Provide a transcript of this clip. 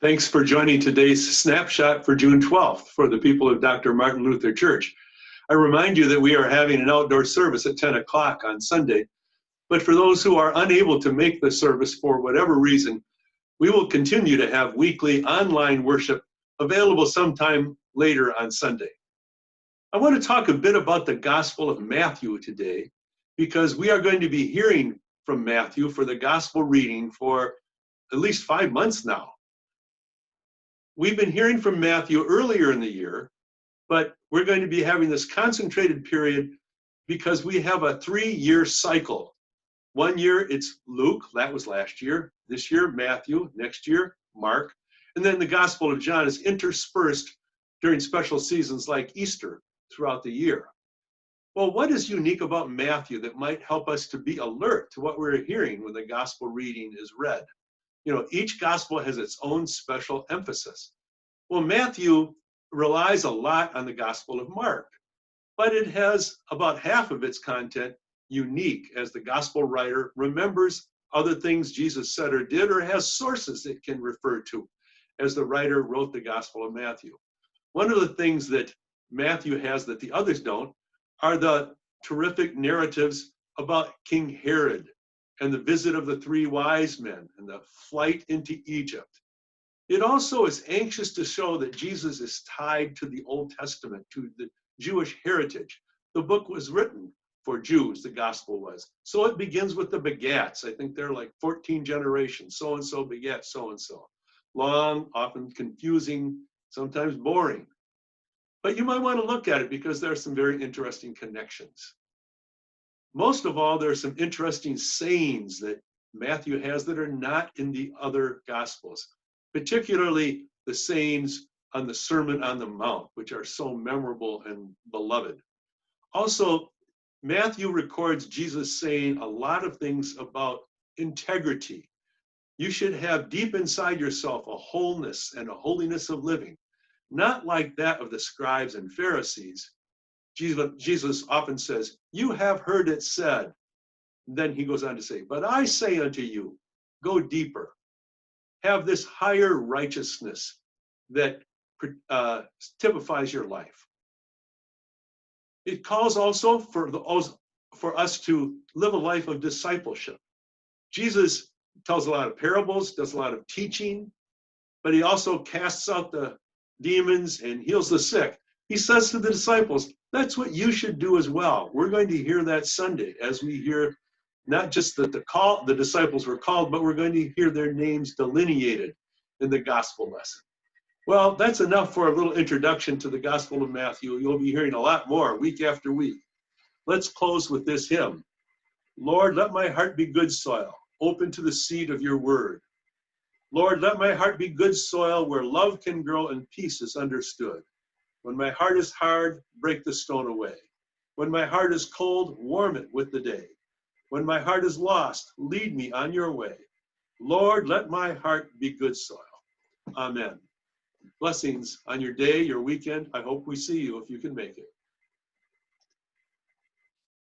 Thanks for joining today's snapshot for June 12th for the people of Dr. Martin Luther Church. I remind you that we are having an outdoor service at 10 o'clock on Sunday, but for those who are unable to make the service for whatever reason, we will continue to have weekly online worship available sometime later on Sunday. I want to talk a bit about the Gospel of Matthew today, because we are going to be hearing from Matthew for the Gospel reading for at least 5 months now. We've been hearing from Matthew earlier in the year, but we're going to be having this concentrated period because we have a 3-year cycle. 1 year it's Luke, that was last year. This year, Matthew. Next year, Mark. And then the Gospel of John is interspersed during special seasons like Easter throughout the year. Well, what is unique about Matthew that might help us to be alert to what we're hearing when the Gospel reading is read? You know, each gospel has its own special emphasis. Well, Matthew relies a lot on the Gospel of Mark, but it has about half of its content unique as the gospel writer remembers other things Jesus said or did, or has sources it can refer to as the writer wrote the Gospel of Matthew. One of the things that Matthew has that the others don't are the terrific narratives about King Herod and the visit of the 3 wise men and the flight into Egypt. It also is anxious to show that Jesus is tied to the Old Testament, to the Jewish heritage. The book was written for Jews, the gospel was. So it begins with the begats. I think they're like 14 generations. So-and-so begat so-and-so. Long, often confusing, sometimes boring. But you might want to look at it because there are some very interesting connections. Most of all, there are some interesting sayings that Matthew has that are not in the other Gospels, particularly the sayings on the Sermon on the Mount, which are so memorable and beloved. Also, Matthew records Jesus saying a lot of things about integrity. You should have deep inside yourself a wholeness and a holiness of living, not like that of the scribes and Pharisees. Jesus often says, "You have heard it said." Then he goes on to say, "But I say unto you, go deeper. Have this higher righteousness that typifies your life." It calls also for us to live a life of discipleship. Jesus tells a lot of parables, does a lot of teaching, but he also casts out the demons and heals the sick. He says to the disciples, that's what you should do as well. We're going to hear that Sunday as we hear not just that the disciples were called, but we're going to hear their names delineated in the gospel lesson. Well, that's enough for a little introduction to the Gospel of Matthew. You'll be hearing a lot more week after week. Let's close with this hymn. Lord, let my heart be good soil, open to the seed of your word. Lord, let my heart be good soil where love can grow and peace is understood. When my heart is hard, break the stone away. When my heart is cold, warm it with the day. When my heart is lost, lead me on your way. Lord, let my heart be good soil. Amen. Blessings on your day, your weekend. I hope we see you if you can make it.